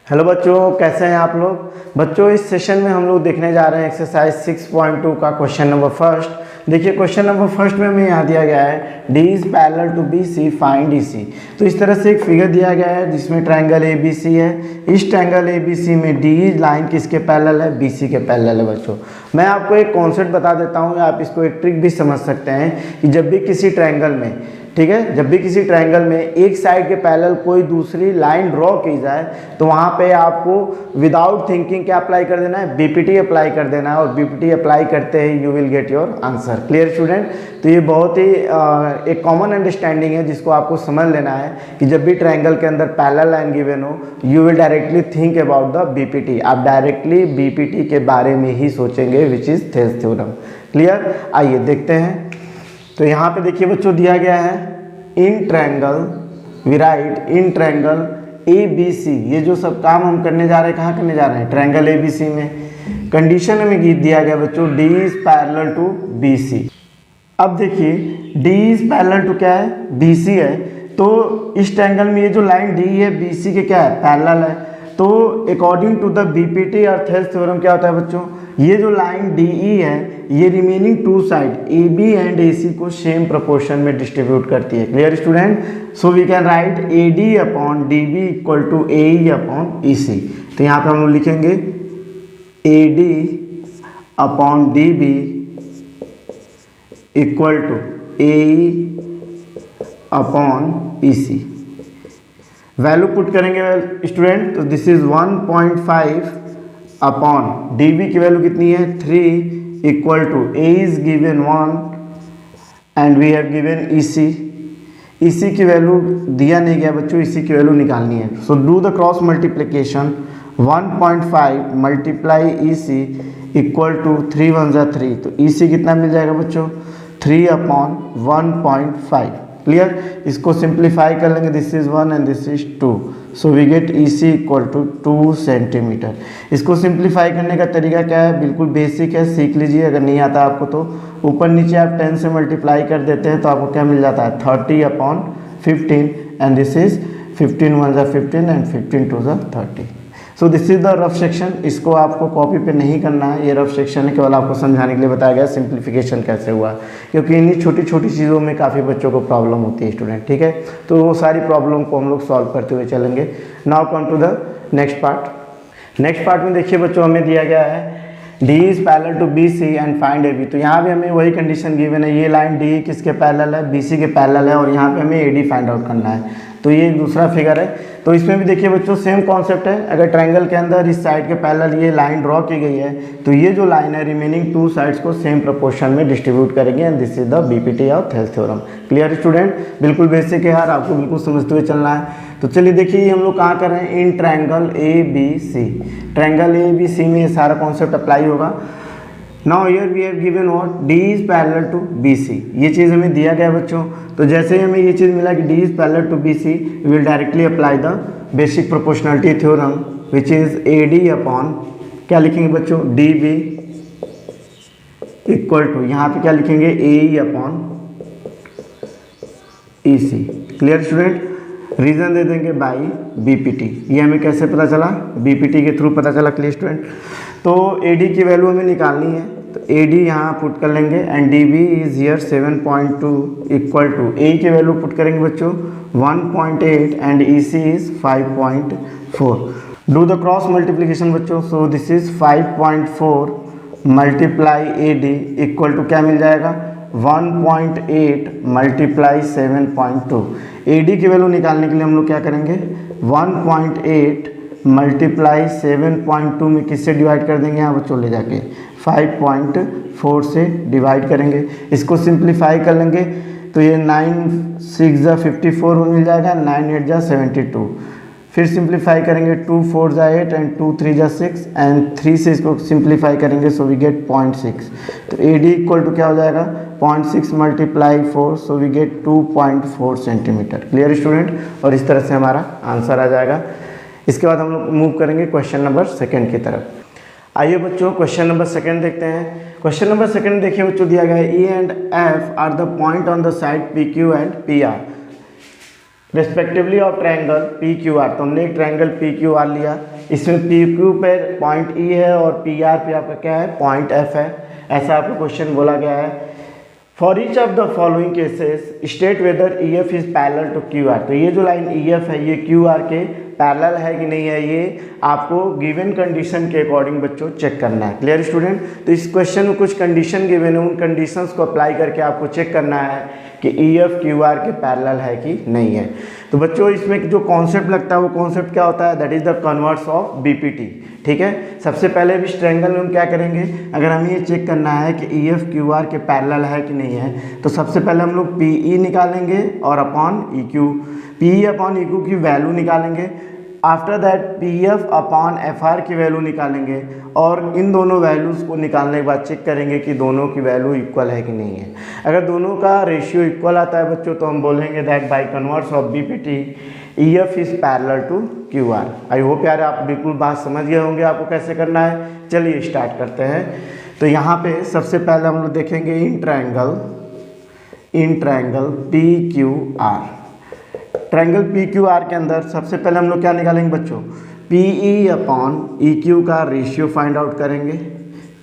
Hello बच्चों, कैसे हैं आप लोग। बच्चों इस सेशन में हम लोग देखने जा रहे हैं एक्सरसाइज 6.2 का क्वेश्चन नंबर फर्स्ट। देखिए क्वेश्चन नंबर फर्स्ट में हमें यहाँ दिया गया है D is parallel to B C, find D C. तो इस तरह से एक फिगर दिया गया है जिसमें ट्रायंगल ए बी सी है। इस ट्रायंगल ए बी सी में डी लाइन किसके पैरेलल है, बी सी के पैरेलल है। बच्चों मैं आपको एक कॉन्सेप्ट बता देता हूँ, आप इसको एक ट्रिक भी समझ सकते हैं कि जब भी किसी ट्रायंगल में, ठीक है, जब भी किसी ट्रायंगल में एक साइड के पैरेलल कोई दूसरी लाइन ड्रॉ की जाए तो वहाँ पे आपको विदाउट थिंकिंग क्या अप्लाई कर देना है, बीपीटी अप्लाई कर देना है। और बीपीटी अप्लाई करते ही you will get your answer. Clear student. तो ये बहुत ही एक कॉमन अंडरस्टैंडिंग है जिसको आपको समझ लेना है कि जब भी ट्रायंगल के अंदर पैरेलल लाइन गिवन हो you will directly think about the BPT. आप डायरेक्टली बीपीटी के बारे में ही सोचेंगे which is Thales theorem. Clear. आइए देखते हैं। तो यहाँ पे देखिए बच्चों दिया गया है in triangle we write in triangle A B C. ये जो सब काम हम करने जा रहे हैं कहाँ करने जा रहे हैं, ट्रायंगल ए बी सी में। कंडीशन हमें दिया गया बच्चों D is parallel to B C. अब देखिए डी इज पैरेलल टू क्या है, बी सी है। तो इस ट्रायंगल में ये जो लाइन डी है बी सी के क्या है, पैरेलल है। तो अकॉर्डिंग टू द बीपीटी और थेल्स थ्योरम क्या होता है बच्चों, ये जो लाइन डी ई है ये remaining two side A B and A C को सेम प्रोपोर्शन में डिस्ट्रीब्यूट करती है। Clear student. So we can write A D upon D B equal to A E upon E C. तो यहाँ पे हम लोग लिखेंगे A D upon D B equal to A E upon E C. Value put करेंगे student, तो this is 1.5 upon D B की value कितनी है 3 equal to A is given 1 and we have given E C. E C की value दिया नहीं गया बच्चों, इसी की वैल्यू निकालनी है। So do the cross multiplication 1.5 multiply E C equal to 3 1 जा 3। तो ई सी कितना मिल जाएगा बच्चों 3 अपॉन 1.5। क्लियर। इसको सिंप्लीफाई कर लेंगे, this is 1 and this is 2। So we get E C equal to 2 centimetre. इसको सिंप्लीफाई करने का तरीका क्या है, बिल्कुल बेसिक है, सीख लीजिए। अगर नहीं आता आपको तो ऊपर नीचे आप 10 से मल्टीप्लाई कर देते हैं तो आपको क्या मिल जाता है 30 अपॉन 15 एंड दिस इज 15 1 जा 15 एंड 15 2 जा 30। सो this is the rough section. इसको आपको कॉपी पे नहीं करना है, ये रफ सेक्शन है, केवल आपको समझाने के लिए बताया गया सिंप्लीफिकेशन कैसे हुआ, क्योंकि इन्हीं छोटी छोटी चीज़ों में काफ़ी बच्चों को प्रॉब्लम होती है स्टूडेंट। ठीक है, तो वो सारी प्रॉब्लम को हम लोग सॉल्व करते हुए चलेंगे। Now come to the next part. Next part में देखिए बच्चों हमें दिया गया है D is parallel to B C and find A B. तो यहाँ भी हमें वही कंडीशन गिवन है, ये लाइन डी किसके पैरेलल है, बी सी के पैरेलल है, और यहाँ पे हमें ए डी फाइंड आउट करना है। तो ये दूसरा फिगर है। तो इसमें भी देखिए बच्चों सेम कॉन्सेप्ट है। अगर ट्रायंगल के अंदर इस साइड के पैरेलल ये लाइन ड्रॉ की गई है तो ये जो लाइन है रिमेनिंग टू साइड्स को सेम प्रोपोर्शन में डिस्ट्रीब्यूट करेंगे and this is the BPT of Thales theorem. Clear student. बिल्कुल बेसिक है यार, आपको बिल्कुल समझते हुए चलना है। तो चलिए देखिए हम लोग कहाँ कर रहे हैं, in triangle A B C. Triangle A B C में ये सारा कॉन्सेप्ट अप्लाई होगा। Now here we have given what, D is parallel to B C. ये चीज़ हमें दिया गया बच्चों। तो जैसे ही हमें ये चीज़ मिला कि D is parallel to B C, we will directly apply the basic proportionality theorem which is A D upon क्या लिखेंगे बच्चों, डी बी इक्वल टू यहाँ पे क्या लिखेंगे A E upon E C. Clear student. Reason दे देंगे by BPT. ये हमें कैसे पता चला, बीपीटी के थ्रू पता चला। Clear student. तो AD की वैल्यू हमें निकालनी है, तो AD यहाँ पुट कर लेंगे and DB is here 7.2 equal to A की वैल्यू पुट करेंगे बच्चों 1.8 and EC is 5.4। Do the cross multiplication बच्चों। So this is 5.4 multiply AD equal to क्या मिल जाएगा 1.8 मल्टीप्लाई 7.2। AD की वैल्यू निकालने के लिए हम लोग क्या करेंगे 1.8 मल्टीप्लाई 7.2 में किससे डिवाइड कर देंगे, यहाँ बच्चों ले जाके 5.4 से डिवाइड करेंगे। इसको सिंप्लीफाई कर लेंगे तो ये 9 6 जा 54 मिल जाएगा, 9 8 जा 72। फिर सिंप्लीफाई करेंगे 2 4 जा 8 एंड 2 3 जा 6 एंड 3 से इसको सिंप्लीफाई करेंगे सो वी गेट 0.6। तो AD इक्वल टू क्या हो जाएगा 0.6 multiply 4 so we get 2.4 centimetre. Clear student. और इस तरह से हमारा आंसर आ जाएगा। इसके बाद हम लोग मूव करेंगे क्वेश्चन नंबर सेकंड की तरफ। आइए बच्चों क्वेश्चन नंबर सेकंड देखते हैं। क्वेश्चन नंबर सेकंड देखिए बच्चों दिया गया है E and F are the point on the side PQ and PR respectively of triangle PQR। तो हमने एक ट्रायंगल PQR लिया, इसमें पी क्यू पर पॉइंट ई है और पी आर पे आपका क्या है, पॉइंट एफ है। ऐसा आपको क्वेश्चन बोला गया है। For each of the following cases state whether E F is parallel to Q R. तो ये जो लाइन ई एफ है ये क्यू आर के पैरेलल है कि नहीं है, ये आपको गिवन कंडीशन के अकॉर्डिंग बच्चों चेक करना है। Clear student? तो इस क्वेश्चन में कुछ कंडीशन गिवन है, उन कंडीशंस को अप्लाई करके आपको चेक करना है कि ई एफ क्यू आर के पैरेलल है कि नहीं है। तो बच्चों इसमें जो कॉन्सेप्ट लगता है वो कॉन्सेप्ट क्या होता है, that is the converse of BPT. ठीक है, सबसे पहले भी ट्रायंगल में हम क्या करेंगे, अगर हमें ये चेक करना है कि ई एफ क्यू आर के पैरेलल है कि नहीं है, तो सबसे पहले हम लोग पी ई निकालेंगे और upon E Q, P E upon E Q की वैल्यू निकालेंगे। After that P F upon F are की वैल्यू निकालेंगे और इन दोनों वैल्यूज़ को निकालने के बाद चेक करेंगे कि दोनों की वैल्यू इक्वल है कि नहीं है। अगर दोनों का रेशियो इक्वल आता है बच्चों तो हम बोलेंगे that by converse of BPT E F is parallel to Q R. I hope यार आप बिल्कुल बात समझ गए होंगे आपको कैसे करना है। चलिए स्टार्ट करते हैं। तो यहाँ पे सबसे पहले हम लोग देखेंगे in triangle P Q R. Triangle P Q R के अंदर सबसे पहले हम लोग क्या निकालेंगे बच्चों, P E upon E Q का रेशियो फाइंड आउट करेंगे।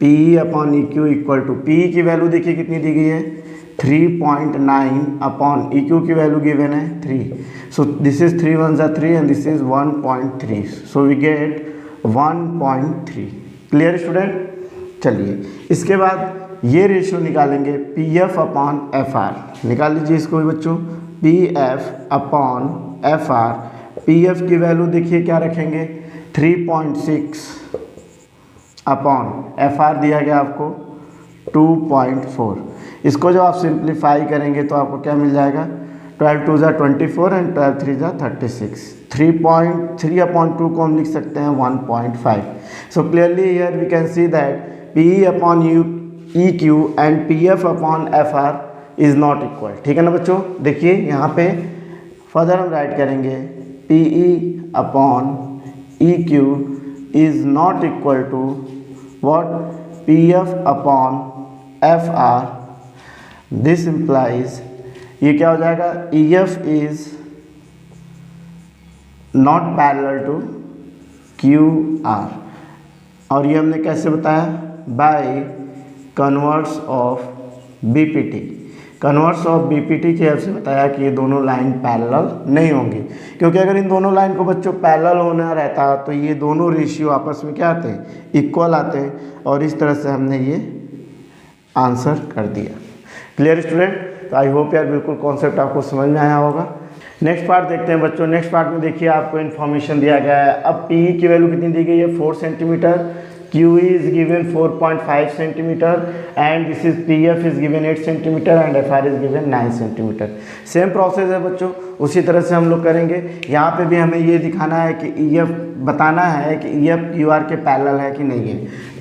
P E upon E Q equal to, P E की वैल्यू देखिए कितनी दी गई है 3.9 अपॉन ई क्यू की वैल्यू गिवन है 3। सो दिस इज 3 1 जा 3 and this is 1.3, so we gate 1.3। Clear student? चलिए इसके बाद ये रेशियो निकालेंगे P F upon F are. निकाल लीजिए इसको भी बच्चों, P F upon F are. P F की वैल्यू देखिए क्या रखेंगे 3.6 अपॉन एफ आर दिया गया आपको 2.4। इसको जब आप सिंप्लीफाई करेंगे तो आपको क्या मिल जाएगा, 12 2 जा 24 एंड 12 3 जा 36। 3.3 अपॉन 2 को हम लिख सकते हैं 1.5। So clearly here we can see that P E upon E Q and P F upon F R is not equal. ठीक है ना बच्चों? देखिए यहाँ पे फर्दर हम राइट करेंगे P E upon E Q is not equal to what, P F upon F R. This implies ये क्या हो जाएगा, E F is not parallel to Q R. और ये हमने कैसे बताया, by converse of BPT. Converse of BPT की हेल्प से बताया कि ये दोनों लाइन पैरेलल नहीं होंगी, क्योंकि अगर इन दोनों लाइन को बच्चों पैरेलल होना रहता तो ये दोनों रेशियो आपस में क्या आते हैं, इक्वल आते हैं। और इस तरह से हमने ये आंसर कर दिया। Clear student? तो आई होप यार बिल्कुल कॉन्सेप्ट आपको समझ में आया होगा। नेक्स्ट पार्ट देखते हैं बच्चों। नेक्स्ट पार्ट में देखिए आपको इन्फॉर्मेशन दिया गया है। अब पी की वैल्यू कितनी दी गई है 4 centimetre, Q is given 4.5 centimetre and this is PF is given 8 centimetre and FR is given 9 centimetre. Same process है बच्चों, उसी तरह से हम लोग करेंगे। यहाँ पे भी हमें ये दिखाना है कि EF बताना है कि EF QR के पैरेलल है कि नहीं है।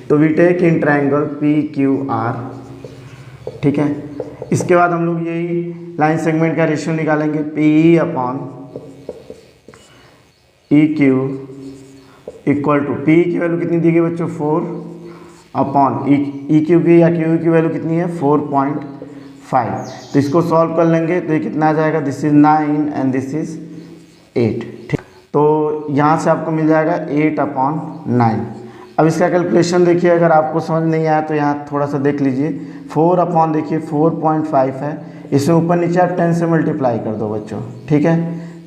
तो we take in triangle PQR। ठीक है, इसके बाद हम लोग यही लाइन सेगमेंट का रेशियो निकालेंगे, PE upon EQ equal to, P की वैल्यू कितनी दी गई बच्चों 4 अपॉन ई क्यू की या क्यू की वैल्यू कितनी है 4.5। तो इसको सॉल्व कर लेंगे तो ये कितना आ जाएगा, this is 9 and this is 8। ठीक, तो यहाँ से आपको मिल जाएगा 8 अपॉन 9। अब इसका कैलकुलेशन देखिए, अगर आपको समझ नहीं आया तो यहाँ थोड़ा सा देख लीजिए। 4 अपॉन देखिए 4.5 है, इसे ऊपर नीचे आप 10 से मल्टीप्लाई कर दो बच्चों। ठीक है,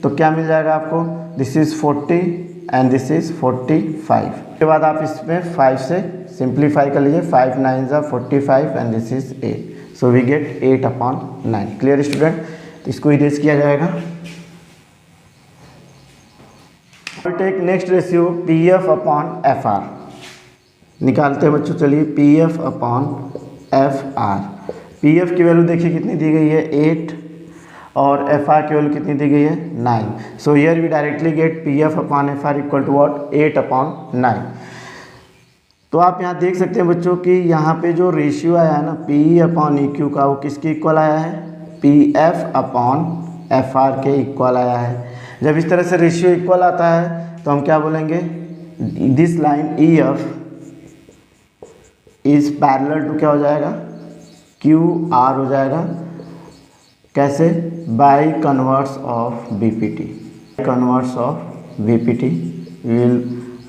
तो क्या मिल जाएगा आपको, this is 40 and this is 45। उसके बाद आप इसमें 5 से सिंप्लीफाई कर लीजिए, 5 9 जा 45 and this is 8। So we get 8 upon 9। Clear student? तो इसको इरेज किया जाएगा। Take next ratio PF upon FR निकालते हैं बच्चों। चलिए PF अपॉन FR। PF की वैल्यू देखिए कितनी दी गई है 8 और FR की वैल्यू कितनी दी गई है 9। So here we directly get PF upon FR equal to what, 8 upon 9। तो आप यहाँ देख सकते हैं बच्चों कि यहाँ पे जो रेशियो आया है ना PE अपॉन EQ का, वो किसके इक्वल आया है, PF अपॉन FR के इक्वल आया है। जब इस तरह से रेशियो इक्वल आता है तो हम क्या बोलेंगे, this line EF is parallel to क्या हो जाएगा, QR हो जाएगा। कैसे, by converse of BPT। Converse of BPT will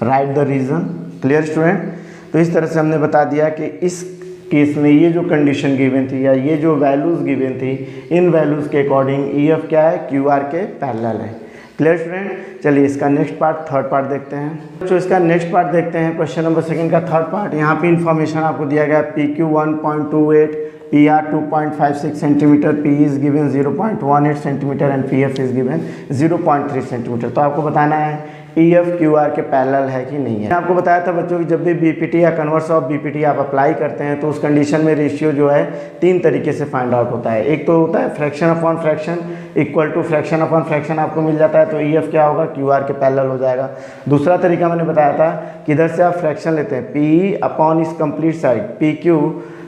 write the reason. Clear student? तो इस तरह से हमने बता दिया कि इस केस में ये जो कंडीशन गिवन थी या ये जो वैल्यूज़ गिवन थी, इन वैल्यूज़ के अकॉर्डिंग EF क्या है, QR के पैरेलल है। Clear student? चलिए इसका नेक्स्ट पार्ट, थर्ड पार्ट देखते हैं। तो इसका नेक्स्ट पार्ट देखते हैं, क्वेश्चन नंबर 2 का थर्ड पार्ट। यहाँ पे इन्फॉर्मेशन आपको दिया गया PQ 1.28, PR 2.56 centimetre, P is given 0.18 centimetre and PF is given 0.3 centimetre. तो आपको बताना है EF QR के पैरेलल है कि नहीं है। मैंने आपको बताया था बच्चों कि जब भी BPT या कन्वर्स ऑफ BPT आप अप्लाई करते हैं तो उस कंडीशन में रेशियो जो है 3 तरीके से फाइंड आउट होता है। एक तो होता है fraction upon fraction equal to fraction upon fraction आपको मिल जाता है, तो EF क्या होगा, QR के पैरेलल हो जाएगा। दूसरा तरीका मैंने बताया था कि इधर से आप फ्रैक्शन लेते हैं, PE अपॉन इस complete side PQ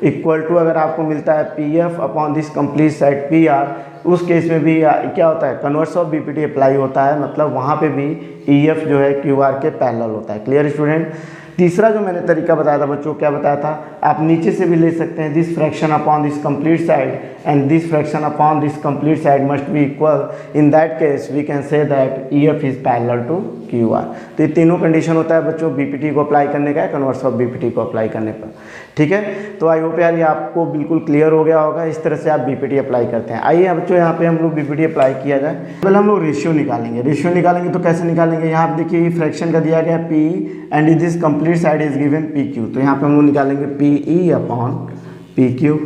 equal to अगर आपको मिलता है PF upon this complete side PR, उस केस में भी क्या होता है, कन्वर्स ऑफ BPT अप्लाई होता है, मतलब वहाँ पे भी EF जो है QR के पैरेलल होता है। Clear student? तीसरा जो मैंने तरीका बताया था बच्चों, क्या बताया था, आप नीचे से भी ले सकते हैं, this fraction upon this complete side and this fraction upon this complete side must be equal. In that case we can say that EF is parallel to QR। तो ये तीनों कंडीशन होता है बच्चों BPT को अप्लाई करने का, converse of BPT को अप्लाई करने पर। ठीक है, तो आई होप यार ये आपको बिल्कुल क्लियर हो गया होगा। इस तरह से आप BPT अप्लाई करते हैं। आइए बच्चों यहाँ पे हम लोग BPT अप्लाई किया जाए। पहले हम लोग रेशियो निकालेंगे। रेशियो निकालेंगे तो कैसे निकालेंगे, यहाँ पे देखिए फ्रैक्शन का दिया गया PE and this complete side is given PQ। तो यहाँ पे हम लोग निकालेंगे PE अपॉन PQ।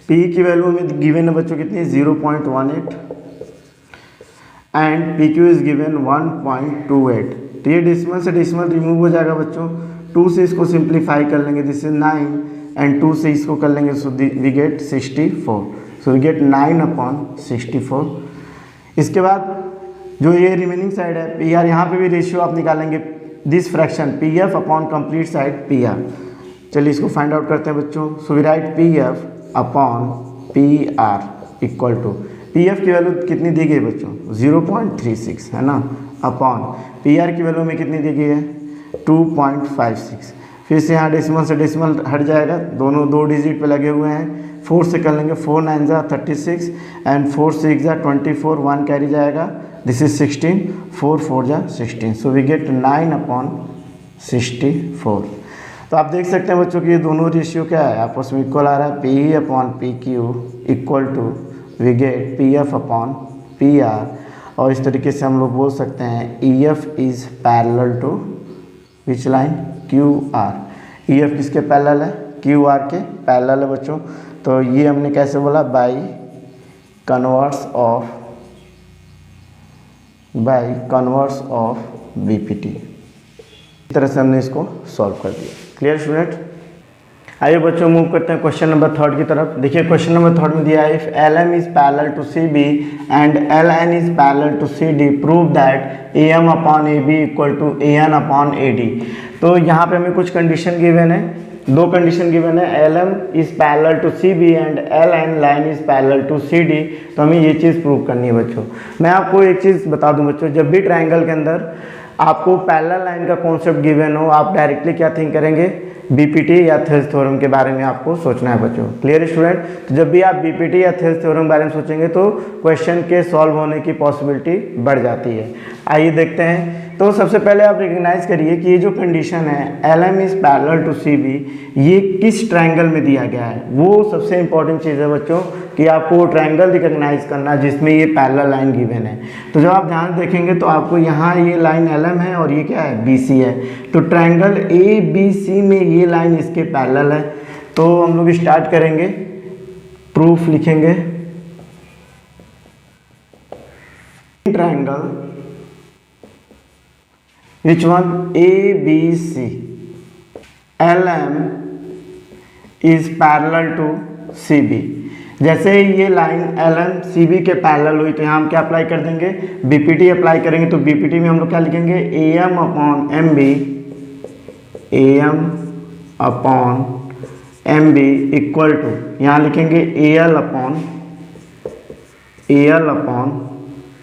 PE की वैल्यू में गिवन है बच्चों कितनी, 0.18 एंड PQ इज गिवन 1.28। तो ये डेसिमल से डेसिमल रिमूव हो जाएगा बच्चों, 2 से इसको सिंप्लीफाई कर लेंगे, दिस इज 9 एंड 2 से इसको कर लेंगे, so we get 64। So we get 9 upon 64। इसके बाद जो ये रिमेनिंग साइड है PR, यहाँ पे भी रेशियो आप निकालेंगे, this fraction PF upon complete side PR। चलिए इसको फाइंड आउट करते हैं बच्चों। So we write PF upon PR equal to, PF की वैल्यू कितनी दी गई बच्चों, 0.36 है ना, अपॉन PR की वैल्यू में कितनी दी गई है, 2.56। फिर से यहाँ डेसिमल से डेसिमल हट जाएगा, दोनों 2 डिजिट पे लगे हुए हैं। 4 से कर लेंगे, 4 9 जा 36 एंड 4 6 जा 24, 1 कैरी जाएगा, दिस इज 16, 4 4 जा 16। So we get 9 upon 64। तो आप देख सकते हैं बच्चों कि ये दोनों रेशियो क्या है, आपस में इक्वल आ रहा है। PE upon PQ equal to we get PF upon PR। और इस तरीके से हम लोग बोल सकते हैं EF is parallel to which line, QR। EF किसके पैरेलल है, QR के पैरेलल है बच्चों। तो ये हमने कैसे बोला, बाय कन्वर्स ऑफ BPT। इस तरह से हमने इसको सॉल्व कर दिया। Clear student? आइए बच्चों मूव करते हैं क्वेश्चन नंबर 3 की तरफ। देखिए क्वेश्चन नंबर 3 में दिया है, if LM is parallel to CB and LN is parallel to CD, prove that AM upon AB equal to AN upon AD। तो यहाँ पे हमें कुछ कंडीशन गिवन है, 2 कंडीशन गिवन है, LM is parallel to CB and LN line is parallel to CD। तो हमें ये चीज़ प्रूव करनी है बच्चों। मैं आपको एक चीज़ बता दूं बच्चों, जब भी ट्रायंगल के अंदर आपको पैरेलल लाइन का कॉन्सेप्ट गिवन हो, आप डायरेक्टली क्या थिंक करेंगे, BPT या थेल्स थ्योरम के बारे में आपको सोचना है बच्चों। Clear student? तो जब भी आप BPT या थेल्स थ्योरम के बारे में सोचेंगे तो क्वेश्चन के सॉल्व होने की पॉसिबिलिटी बढ़ जाती है। आइए देखते हैं। तो सबसे पहले आप रिकग्नाइज करिए कि ये जो कंडीशन है LM is parallel to CB, ये किस ट्रायंगल में दिया गया है। वो सबसे इंपॉर्टेंट चीज़ है बच्चों कि आपको वो ट्रायंगल रिकग्नाइज करना जिसमें ये पैरेलल लाइन गिवन है। तो जब आप ध्यान देखेंगे तो आपको यहाँ ये लाइन LM है और ये क्या है, BC है। तो ट्रायंगल ABC में ये लाइन इसके पैरेलल है। तो हम लोग स्टार्ट करेंगे, प्रूफ लिखेंगे, triangle which one, ABC, LM is parallel to CB। जैसे ये लाइन LM CB के पैरेलल हुई तो यहाँ हम क्या अप्लाई कर देंगे, BPT अप्लाई करेंगे। तो BPT में हम लोग क्या लिखेंगे, AM upon MB equal to, यहाँ लिखेंगे AL upon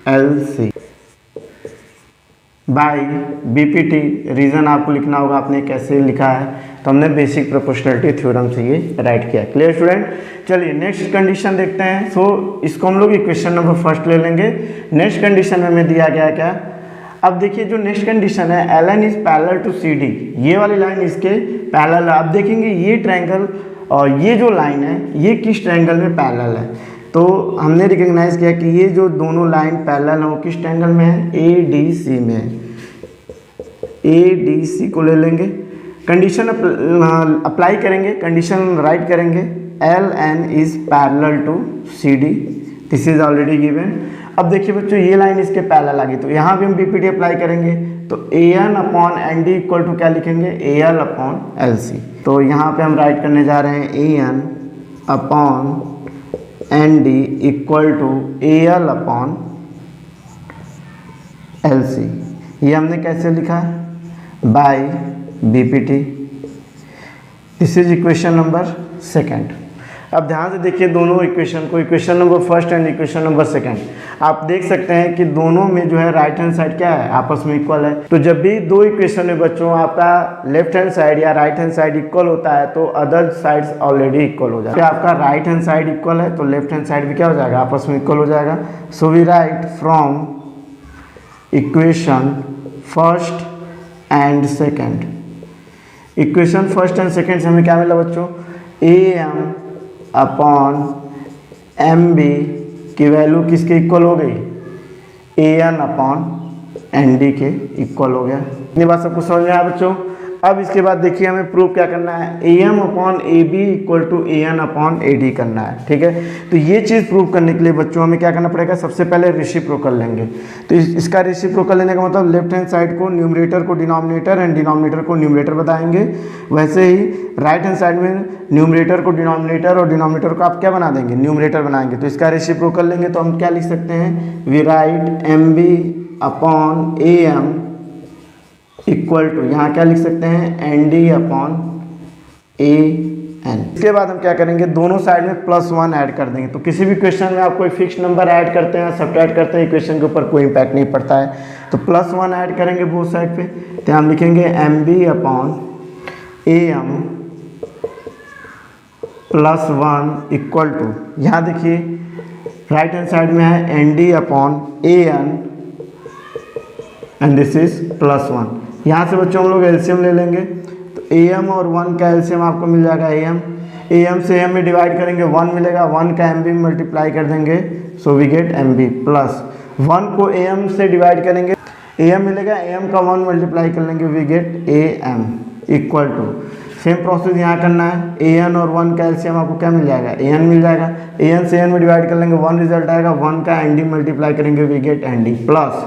LC by BPT। Reason आपको लिखना होगा आपने कैसे लिखा है, तो हमने बेसिक प्रोपोर्शनलिटी थ्योरम से ये राइट किया। Clear student? चलिए नेक्स्ट कंडीशन देखते हैं। सो इसको हम लोग इक्वेशन नंबर 1 ले लेंगे। नेक्स्ट कंडीशन में हमें दिया गया क्या, अब देखिए जो नेक्स्ट कंडीशन है, LN is parallel to CD, ये वाली लाइन इसके पैरेलल है। अब देखेंगे ये ट्रायंगल और ये जो लाइन है ये किस ट्रायंगल में पैरेलल है। तो हमने रिकॉग्नाइज किया कि ये जो दोनों लाइन पैरेलल है वो किस ट्रायंगल में है, ADC में है। ADC को ले लेंगे, कंडीशन अप्लाई करेंगे, कंडीशन राइट करेंगे, LN is parallel to CD, this is already given. अब देखिए बच्चों ये लाइन इसके पैरेलल आ गई, तो यहाँ भी हम BPT अप्लाई करेंगे, तो AN upon ND equal to क्या लिखेंगे, AL अपॉन LC। तो यहाँ पे हम राइट करने जा रहे हैं AN upon ND equal to AL upon LC। ये हमने कैसे लिखा है, by BPT। This is equation number second. अब ध्यान से देखिए दोनों इक्वेशन को, equation number first and equation number second. आप देख सकते हैं कि दोनों में जो है राइट हैंड साइड क्या है, आपस में इक्वल है। तो जब भी दो इक्वेशन में बच्चों आपका लेफ्ट हैंड साइड या राइट हैंड साइड इक्वल होता है तो अदर साइड्स ऑलरेडी इक्वल हो जाएगा। आपका राइट हैंड साइड इक्वल है तो लेफ्ट हैंड साइड भी क्या हो जाएगा, आपस में इक्वल हो जाएगा। So we write from equation first and second. Equation first and second से हमें क्या मिला बच्चों, AM अपॉन MB की वैल्यू किसके इक्वल हो गई, AN अपॉन ND के इक्वल हो गया। इतनी बात सबको समझ में आया बच्चों। अब इसके बाद देखिए हमें प्रूव क्या करना है, AM upon AB equal to AN upon AD करना है, ठीक है। तो ये चीज़ प्रूव करने के लिए बच्चों हमें क्या करना पड़ेगा, सबसे पहले रेसिप्रोकल लेंगे। तो इसका रेसिप्रोकल लेने का मतलब लेफ्ट हैंड साइड को न्यूमरेटर को डिनोमिनेटर एंड डिनोमिनेटर को न्यूमरेटर बताएंगे। वैसे ही राइट हैंड साइड में न्यूमरेटर को डिनोमिनेटर और डिनोमिनेटर को आप क्या बना देंगे, न्यूमरेटर बनाएंगे। तो इसका रेसिप्रोकल लेंगे तो हम क्या लिख सकते हैं, we write MB upon AM equal to, यहाँ क्या लिख सकते हैं, ND अपॉन AN। इसके बाद हम क्या करेंगे, दोनों साइड में +1 ऐड कर देंगे। तो किसी भी क्वेश्चन में आप कोई फिक्स नंबर ऐड करते हैं, सब्ट्रैक्ट करते हैं, इक्वेशन के ऊपर कोई इम्पैक्ट नहीं पड़ता है। तो +1 ऐड करेंगे बोथ साइड पे, तो हम लिखेंगे MB upon AM +1 equal to, यहाँ देखिए राइट हैंड साइड में है ND upon AN and this is +1। यहाँ से बच्चों हम लोग एलसीएम ले लेंगे, तो AM और 1 का एलसीएम आपको मिल जाएगा AM से AM में डिवाइड करेंगे 1 मिलेगा, 1 का MB में मल्टीप्लाई कर देंगे, so we get MB plus 1 को AM से डिवाइड करेंगे, AM मिलेगा, AM का 1 मल्टीप्लाई कर लेंगे, we get AM equal to, same process यहाँ करना है। AN और 1 का एलसीएम आपको क्या मिल जाएगा, AN मिल जाएगा, AN से AN में डिवाइड कर लेंगे, 1 रिजल्ट आएगा, 1 का ND मल्टीप्लाई करेंगे, वी गेट ND प्लस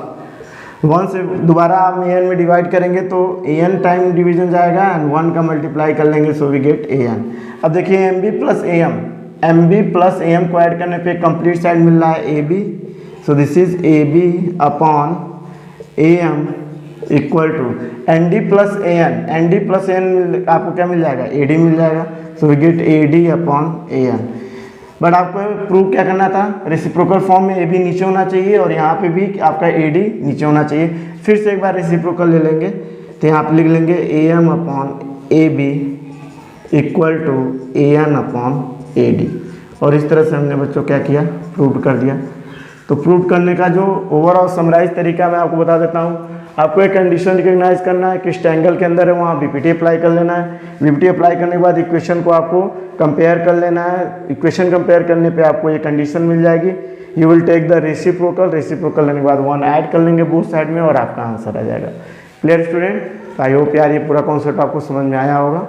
1 से दोबारा आप AN में डिवाइड करेंगे तो AN टाइम डिवीजन जाएगा एंड 1 का मल्टीप्लाई कर लेंगे, सो वी गेट AN। अब देखिए MB प्लस AM को ऐड करने पे कंप्लीट साइड मिल रहा है AB, so this is AB upon AM equal to ND plus AN आपको क्या मिल जाएगा, AD मिल जाएगा, so we get AD upon AN। But आपको प्रूव क्या करना था, रेसिप्रोकल फॉर्म में AB नीचे होना चाहिए और यहाँ पे भी आपका AD नीचे होना चाहिए। फिर से एक बार रेसिप्रोकल ले लेंगे, तो यहाँ पे लिख लेंगे AM upon AB equal to AN upon AD, और इस तरह से हमने बच्चों क्या किया, प्रूव कर दिया। तो प्रूव करने का जो ओवरऑल समराइज तरीका मैं आपको बता देता हूँ। आपको एक कंडीशन रिकॉग्नाइज करना है, किस ट्रायंगल के अंदर है वहाँ BPT अप्लाई कर लेना है। BPT अप्लाई करने के बाद इक्वेशन को आपको कंपेयर कर लेना है। इक्वेशन कंपेयर करने पे आपको ये कंडीशन मिल जाएगी, you will take the reciprocal लेने के बाद 1 ऐड कर लेंगे बोथ साइड में और आपका आंसर आ जाएगा। क्लियर स्टूडेंट, आई होप यार ये पूरा कॉन्सेप्ट आपको समझ में आया होगा।